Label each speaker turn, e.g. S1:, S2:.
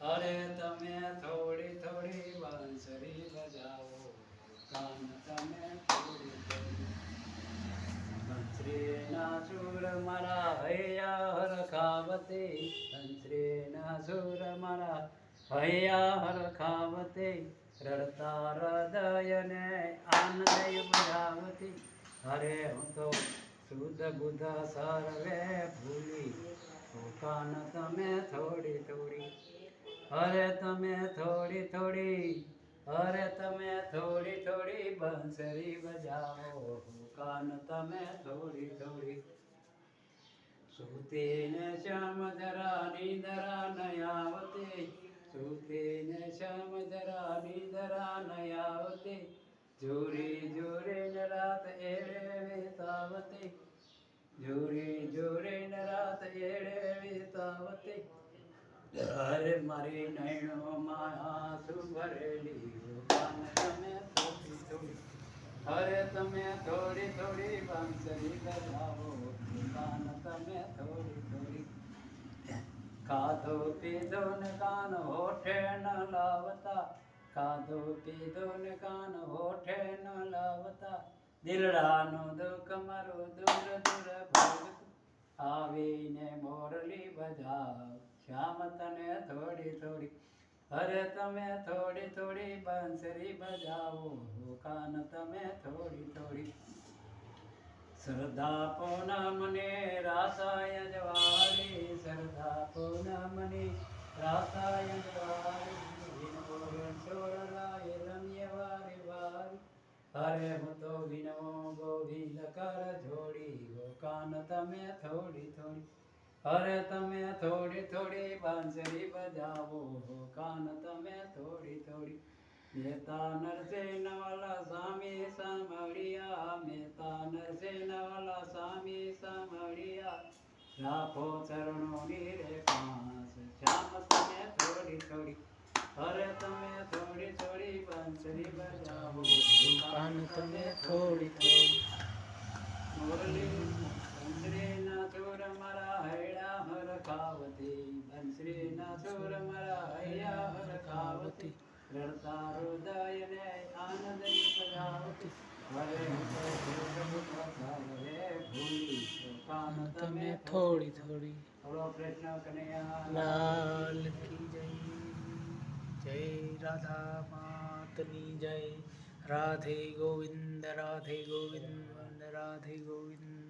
S1: અરે તમે થોડી થોડી બાંસરી બજાવો, કાન તમે થોડી થોડી. બંસરીના સૂર મારા હૈયા હરખાવતે, બંસરીના સૂર મારા હૈયા હરખાવતે, રડતા હૃદયને આનંદ બજાવતી. અરે હું તો શુદ્ધ બુદ્ધ સર્વે ભૂલી, તો કાન તમે થોડી થોડી. અરે તમે થોડી થોડી, અરે તમે થોડી થોડી બંસરી બજાવો, કાન તમે થોડી થોડી. સુતીને શ્યામ જરા નિંદરા નય આવતી, સુતીને શ્યામ જરા નિંદરા નય આવતી, ઝૂરી ઝૂરીને રાત એળે વિતાવતી, ઝૂરી ઝૂરીને રાત એળે વિતાવતી. અરે મારી નયનોમાં આંસુ ભરેલી, કાન તમે થોડી થોડી. અરે તમે થોડી થોડી બંસરી બજાવો, કાન તમે થોડી થોડી. ખાધો પીધો ને કાન હોઠે ન લાવતા, ખાધો પીધો ને કાન હોઠે ન લાવતા, દિલડાનું દુઃખ મારું દૂર દૂર ભાગતું, આવીને મોરલી બજાવ શ્યામ તને થોડી થોડી. અરે તમે થોડી થોડી બંસરી બજાવો, કાન તમે થોડી થોડી. શ્રદ્ધા પૂનમને રાસાય જવાળી, શ્રદ્ધા પૂનમને રાસાય જવાળી, વિનોદ સોરલાય રમ્ય વારી વારી. અરે હું તો વિનવો ગોવિંદ કર જોડી, કાન તમે થોડી થોડી. અરે તમે થોડી થોડી બંસરી બજાવો, કાન તમે થોડી થોડી. મહેતા નરસિંહવાલા સ્વામી સાંભળ્યા, મહેતા નરસિંહવાલા સ્વામી સાંભળ્યા, રાખો ચરણોની રે પાસ શ્યામ તમે થોડી થોડી. અરે તમે થોડી થોડી બંસરી બજાવો, કાન તમે થોડી થોડી. મુરલી બંસરીના સૂર મારા હૈયા હરખાવતી, બંસરીના સૂર મારા હૈયા હરખાવતી, રડતા હૃદયને આનંદ બજાવતી. અરે હું તો શુદ્ધ બુદ્ધ સર્વે ભૂલી, તો કાન તમે થોડી થોડી. બોલો કૃષ્ણ કનૈયા
S2: લાલ કી જય. જય રાધા માતની જય. રાધે ગોવિંદ, રાધે ગોવિંદ, રાધે ગોવિંદ.